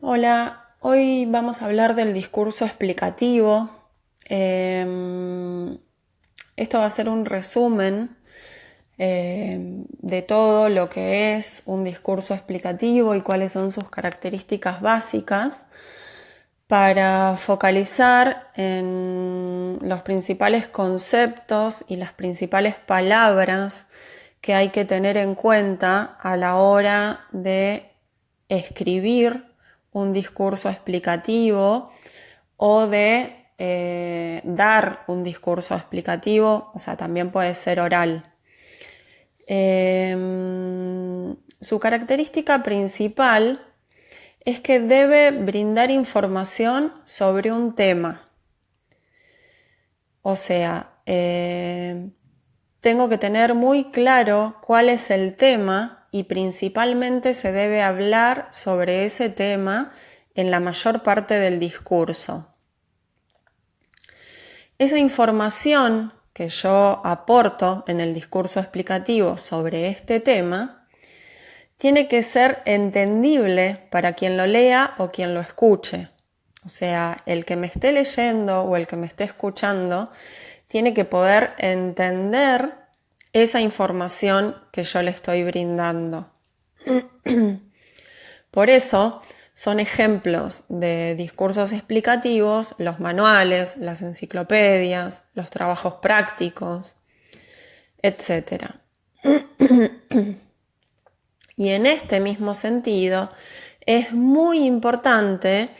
Hola, hoy vamos a hablar del discurso explicativo. Esto va a ser un resumen de todo lo que es un discurso explicativo y cuáles son sus características básicas para focalizar en los principales conceptos y las principales palabras que hay que tener en cuenta a la hora de escribir un discurso explicativo o de dar un discurso explicativo, o sea, también puede ser oral. Su característica principal es que debe brindar información sobre un tema. O sea, tengo que tener muy claro cuál es el tema y principalmente se debe hablar sobre ese tema en la mayor parte del discurso. Esa información que yo aporto en el discurso explicativo sobre este tema tiene que ser entendible para quien lo lea o quien lo escuche. O sea, el que me esté leyendo o el que me esté escuchando tiene que poder entender esa información que yo le estoy brindando. Por eso son ejemplos de discursos explicativos los manuales, las enciclopedias, los trabajos prácticos, etc. Y en este mismo sentido, es muy importante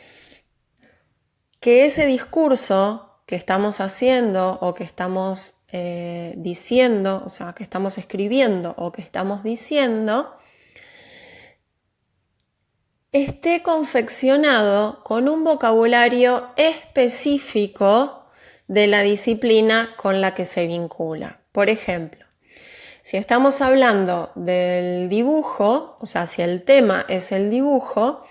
que ese discurso que estamos haciendo o que estamos diciendo, o sea, que estamos escribiendo o que estamos diciendo, esté confeccionado con un vocabulario específico de la disciplina con la que se vincula. Por ejemplo, si estamos hablando del dibujo, o sea, si el tema es el dibujo,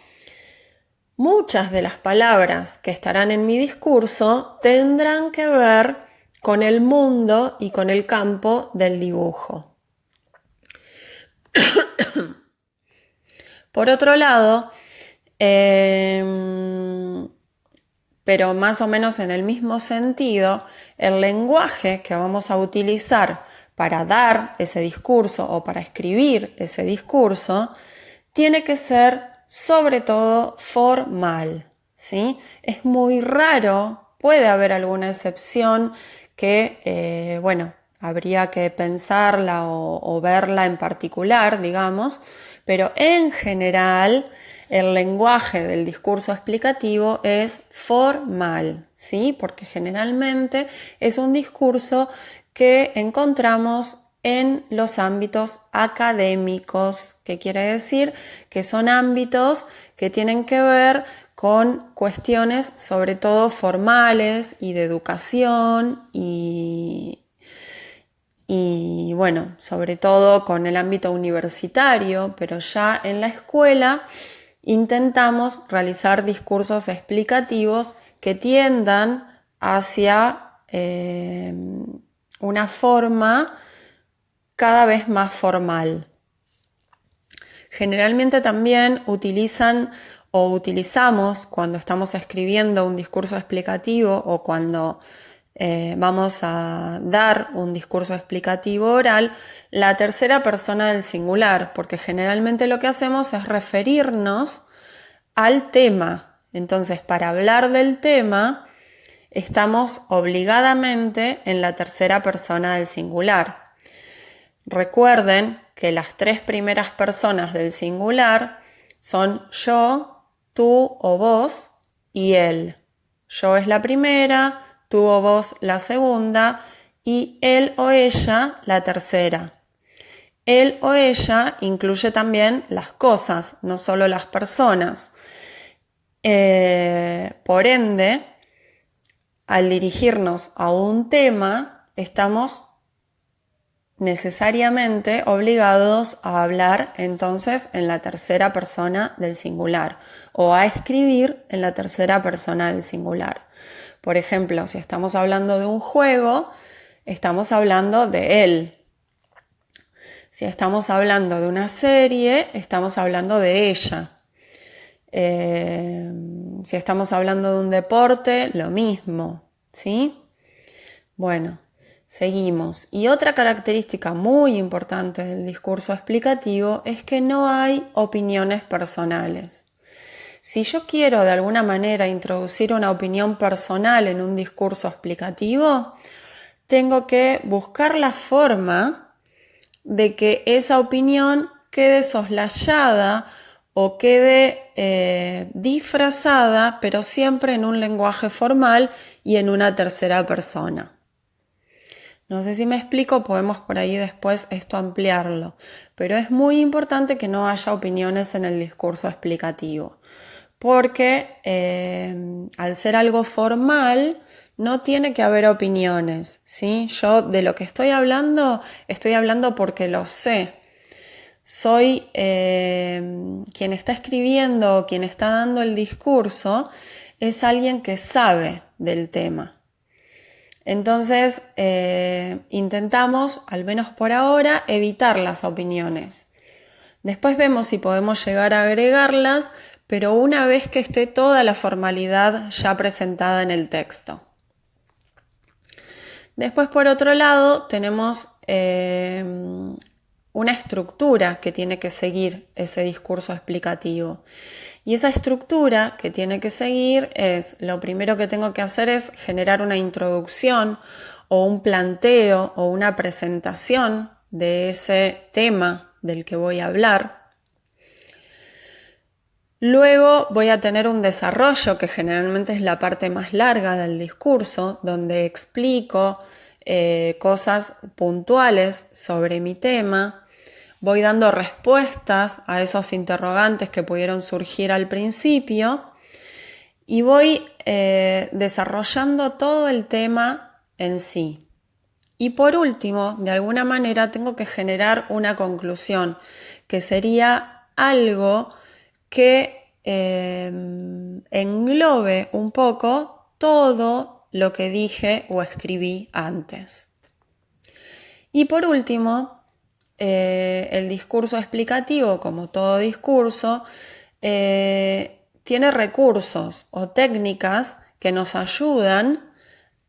muchas de las palabras que estarán en mi discurso tendrán que ver con el mundo y con el campo del dibujo. Por otro lado, pero más o menos en el mismo sentido, el lenguaje que vamos a utilizar para dar ese discurso o para escribir ese discurso tiene que ser sobre todo formal, ¿sí? Es muy raro, puede haber alguna excepción que, habría que pensarla o verla en particular, digamos, pero en general el lenguaje del discurso explicativo es formal, ¿sí? Porque generalmente es un discurso que encontramos en los ámbitos académicos, que quiere decir que son ámbitos que tienen que ver con cuestiones sobre todo formales y de educación y bueno, sobre todo con el ámbito universitario, pero ya en la escuela intentamos realizar discursos explicativos que tiendan hacia una forma cada vez más formal. Generalmente también utilizamos cuando estamos escribiendo un discurso explicativo o cuando vamos a dar un discurso explicativo oral, la tercera persona del singular, porque generalmente lo que hacemos es referirnos al tema. Entonces, para hablar del tema, estamos obligadamente en la tercera persona del singular. Recuerden que las tres primeras personas del singular son yo, tú o vos y él. Yo es la primera, tú o vos la segunda y él o ella la tercera. Él o ella incluye también las cosas, no solo las personas. Por ende, al dirigirnos a un tema, estamos necesariamente obligados a hablar entonces en la tercera persona del singular o a escribir en la tercera persona del singular. Por ejemplo, si estamos hablando de un juego, estamos hablando de él. Si estamos hablando de una serie, estamos hablando de ella. Si estamos hablando de un deporte, lo mismo, ¿sí? Bueno, seguimos. Y otra característica muy importante del discurso explicativo es que no hay opiniones personales. Si yo quiero de alguna manera introducir una opinión personal en un discurso explicativo, tengo que buscar la forma de que esa opinión quede soslayada o quede disfrazada, pero siempre en un lenguaje formal y en una tercera persona. No sé si me explico, podemos por ahí después esto ampliarlo, pero es muy importante que no haya opiniones en el discurso explicativo, porque al ser algo formal no tiene que haber opiniones, ¿sí? Yo de lo que estoy hablando porque lo sé. Soy quien está escribiendo, quien está dando el discurso, es alguien que sabe del tema. Entonces, intentamos, al menos por ahora, evitar las opiniones. Después vemos si podemos llegar a agregarlas, pero una vez que esté toda la formalidad ya presentada en el texto. Después, por otro lado, tenemos una estructura que tiene que seguir ese discurso explicativo. Y esa estructura que tiene que seguir es, lo primero que tengo que hacer es generar una introducción o un planteo o una presentación de ese tema del que voy a hablar. Luego voy a tener un desarrollo que generalmente es la parte más larga del discurso, donde explico cosas puntuales sobre mi tema. Voy dando respuestas a esos interrogantes que pudieron surgir al principio y voy desarrollando todo el tema en sí. Y por último, de alguna manera tengo que generar una conclusión, que sería algo que englobe un poco todo lo que dije o escribí antes. Y por último, el discurso explicativo, como todo discurso, tiene recursos o técnicas que nos ayudan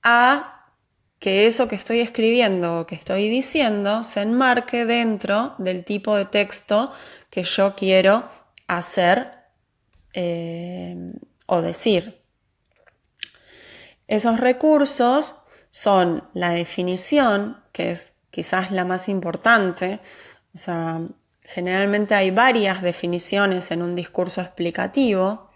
a que eso que estoy escribiendo o que estoy diciendo se enmarque dentro del tipo de texto que yo quiero hacer o decir. Esos recursos son la definición, que es quizás la más importante. O sea, generalmente hay varias definiciones en un discurso explicativo.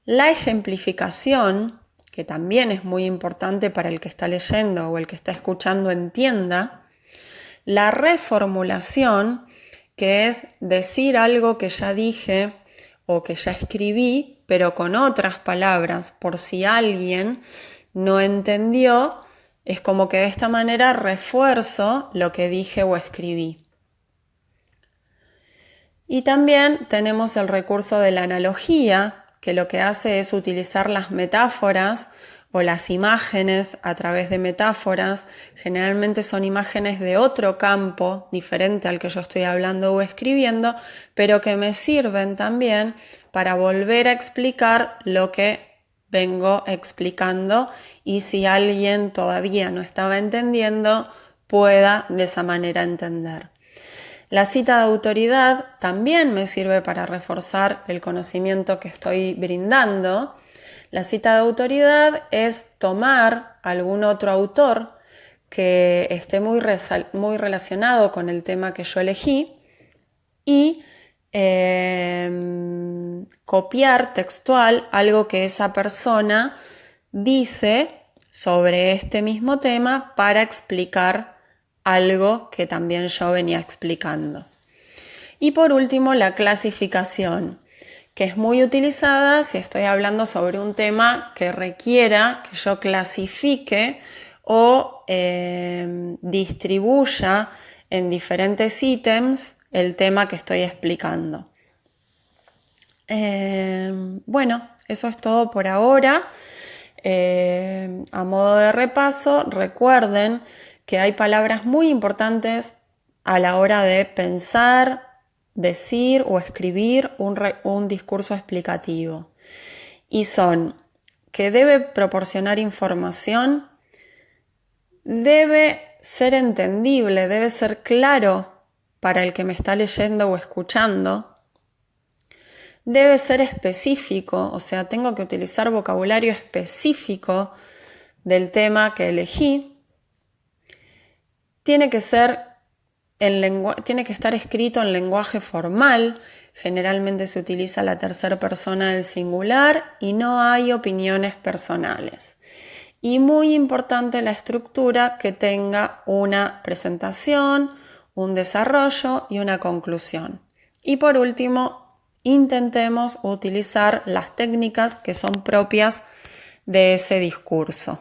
La ejemplificación, que también es muy importante para el que está leyendo o el que está escuchando entienda. La reformulación, que es decir algo que ya dije o que ya escribí, pero con otras palabras, por si alguien no entendió, es como que de esta manera refuerzo lo que dije o escribí. Y también tenemos el recurso de la analogía, que lo que hace es utilizar las metáforas o las imágenes a través de metáforas. Generalmente son imágenes de otro campo diferente al que yo estoy hablando o escribiendo, pero que me sirven también para volver a explicar lo que vengo explicando y si alguien todavía no estaba entendiendo, pueda de esa manera entender. La cita de autoridad también me sirve para reforzar el conocimiento que estoy brindando. La cita de autoridad es tomar algún otro autor que esté muy relacionado con el tema que yo elegí y copiar textual algo que esa persona dice sobre este mismo tema para explicar algo que también yo venía explicando. Y por último, la clasificación, que es muy utilizada si estoy hablando sobre un tema que requiera que yo clasifique o distribuya en diferentes ítems el tema que estoy explicando. Bueno, eso es todo por ahora. A modo de repaso, recuerden que hay palabras muy importantes a la hora de pensar, decir o escribir un discurso explicativo. Y son que debe proporcionar información, debe ser entendible, debe ser claro para el que me está leyendo o escuchando, debe ser específico, o sea, tengo que utilizar vocabulario específico del tema que elegí, tiene que estar escrito en lenguaje formal, generalmente se utiliza la tercera persona del singular y no hay opiniones personales. Y muy importante la estructura, que tenga una presentación, un desarrollo y una conclusión. Y por último, intentemos utilizar las técnicas que son propias de ese discurso.